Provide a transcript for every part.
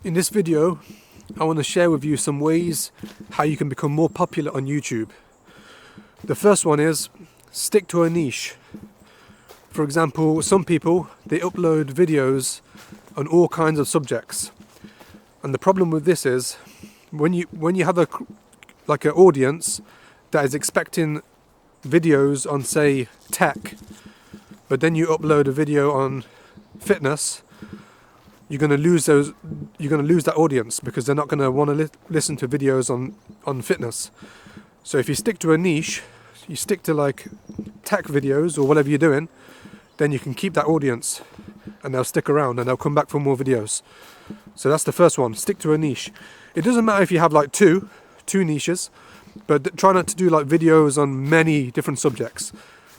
In this video, I want to share with you some ways how you can become more popular on YouTube. The first one is stick to a niche. For example, some people, they upload videos on all kinds of subjects. And the problem with this is when you have an audience that is expecting videos on, say, tech, but then you upload a video on fitness, you're going to lose that audience because they're not going to want to listen to videos on fitness. So if you stick to a niche, you stick to like tech videos or whatever you're doing, then you can keep that audience and they'll stick around and they'll come back for more videos. So that's the first one, stick to a niche. It doesn't matter if you have like two niches, but try not to do like videos on many different subjects.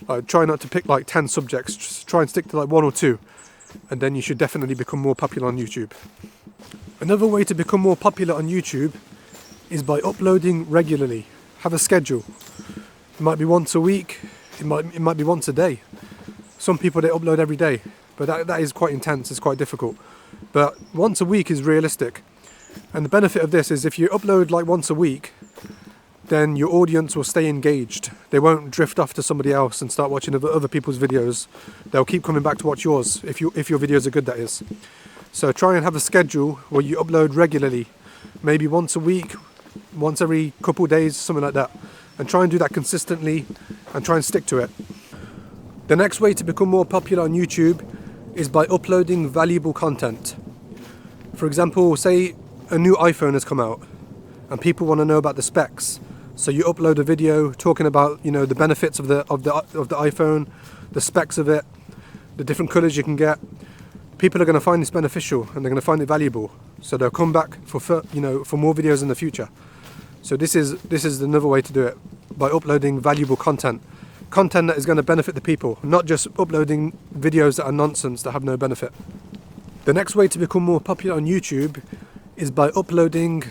Like try not to pick like 10 subjects, just try and stick to like one or two, and then you should definitely become more popular on YouTube. Another way to become more popular on YouTube is by uploading regularly. Have a schedule. It might be once a week, it might be once a day. Some people, they upload every day, but that is quite intense, it's quite difficult. But once a week is realistic. And the benefit of this is if you upload like once a week, then your audience will stay engaged. They won't drift off to somebody else and start watching other people's videos. They'll keep coming back to watch yours, if your videos are good, that is. So try and have a schedule where you upload regularly, maybe once a week, once every couple of days, something like that. And try and do that consistently and try and stick to it. The next way to become more popular on YouTube is by uploading valuable content. For example, say a new iPhone has come out and people want to know about the specs. So you upload a video talking about, the benefits of the iPhone, the specs of it, the different colors you can get. People are going to find this beneficial and they're going to find it valuable. So they'll come back for more videos in the future. So this is another way to do it, by uploading valuable content. Content that is going to benefit the people, not just uploading videos that are nonsense that have no benefit. The next way to become more popular on YouTube is by uploading,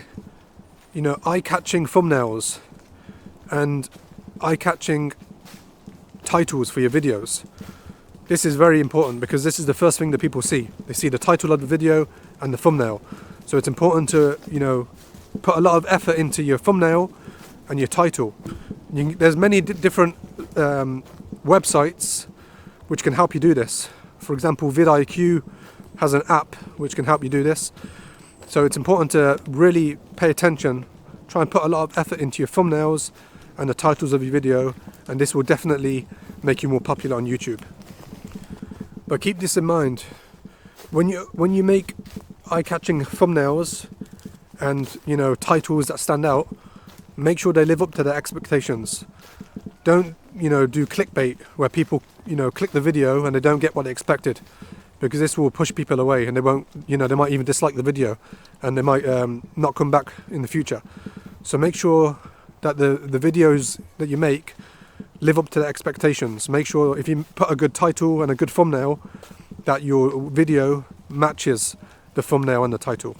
eye-catching thumbnails and eye-catching titles for your videos. This is very important because this is the first thing that people see. They see the title of the video and the thumbnail. So it's important to, put a lot of effort into your thumbnail and your title. There's many different websites which can help you do this. For example, vidIQ has an app which can help you do this. So it's important to really pay attention, try and put a lot of effort into your thumbnails and the titles of your video, and this will definitely make you more popular on YouTube. But keep this in mind, when you make eye-catching thumbnails and titles that stand out, make sure they live up to their expectations. Don't do clickbait where people click the video and they don't get what they expected, because this will push people away and they won't, they might even dislike the video and they might not come back in the future. So make sure that the videos that you make live up to their expectations. Make sure if you put a good title and a good thumbnail that your video matches the thumbnail and the title.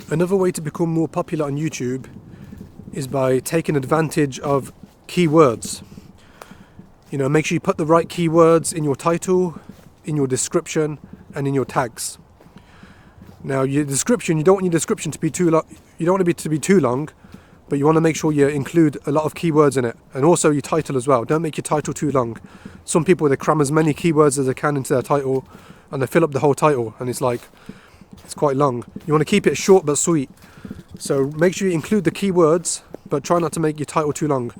Another way to become more popular on YouTube is by taking advantage of keywords. Make sure you put the right keywords in your title, in your description, and in your tags. Now, your description, you don't want your description to be too long. You don't want it to be too long, but you want to make sure you include a lot of keywords in it, and also your title as well. Don't make your title too long. Some people, they cram as many keywords as they can into their title, and they fill up the whole title, and it's quite long. You want to keep it short but sweet. So make sure you include the keywords, but try not to make your title too long.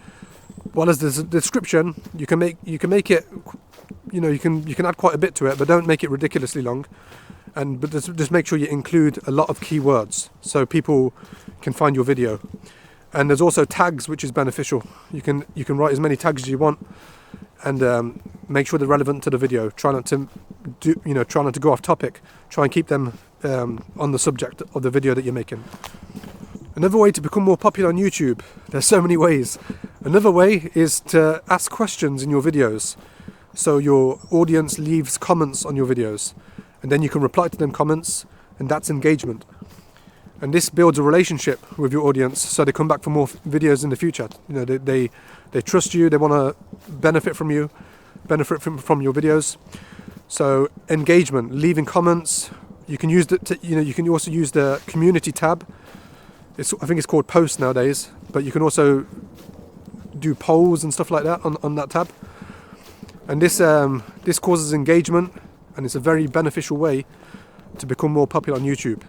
While as the description, you can make it, you can add quite a bit to it, but don't make it ridiculously long. But just make sure you include a lot of keywords so people can find your video. And there's also tags, which is beneficial. You can write as many tags as you want, and make sure they're relevant to the video. Try not to go off topic. Try and keep them on the subject of the video that you're making. Another way to become more popular on YouTube, there's so many ways. Another way is to ask questions in your videos. So your audience leaves comments on your videos, and then you can reply to them comments, and that's engagement. And this builds a relationship with your audience, so they come back for more videos in the future. They trust you, they want to benefit from your videos. So engagement, leaving comments, You can use you can also use the community tab. I think it's called posts nowadays, but you can also do polls and stuff like that on that tab. And this causes engagement, and it's a very beneficial way to become more popular on YouTube.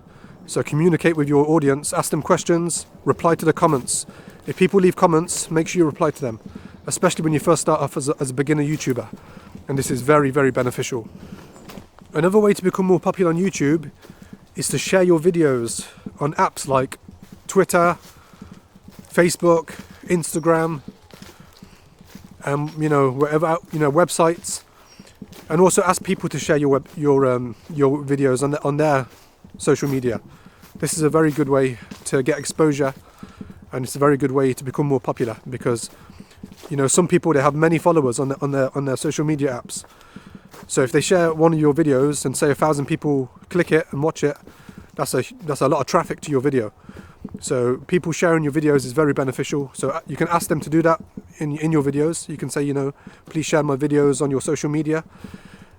So communicate with your audience, ask them questions, reply to the comments. If people leave comments, make sure you reply to them, especially when you first start off as a beginner YouTuber. And this is very, very beneficial. Another way to become more popular on YouTube is to share your videos on apps like Twitter, Facebook, Instagram, wherever, websites, and also ask people to share your videos on their social media. This is a very good way to get exposure, and it's a very good way to become more popular, because some people, they have many followers on their social media apps. So if they share one of your videos and say 1,000 people click it and watch it, that's a lot of traffic to your video. So people sharing your videos is very beneficial. So you can ask them to do that in your videos. You can say, please share my videos on your social media.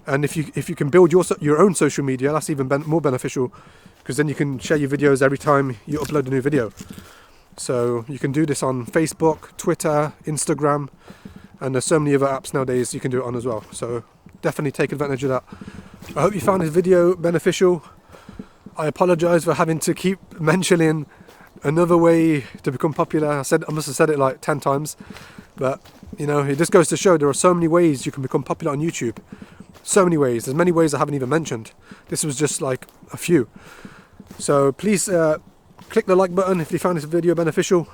And if you can build your own social media, that's even more beneficial, because then you can share your videos every time you upload a new video. So you can do this on Facebook, Twitter, Instagram, and there's so many other apps nowadays you can do it on as well. So definitely take advantage of that. I hope you found this video beneficial. I apologize for having to keep mentioning another way to become popular. I must have said it like 10 times, but it just goes to show there are so many ways you can become popular on YouTube. So many ways. There's many ways I haven't even mentioned. This was just like a few. So please click the like button if you found this video beneficial.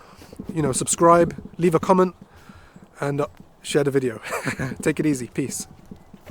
Subscribe, leave a comment, and share the video. Take it easy. Peace.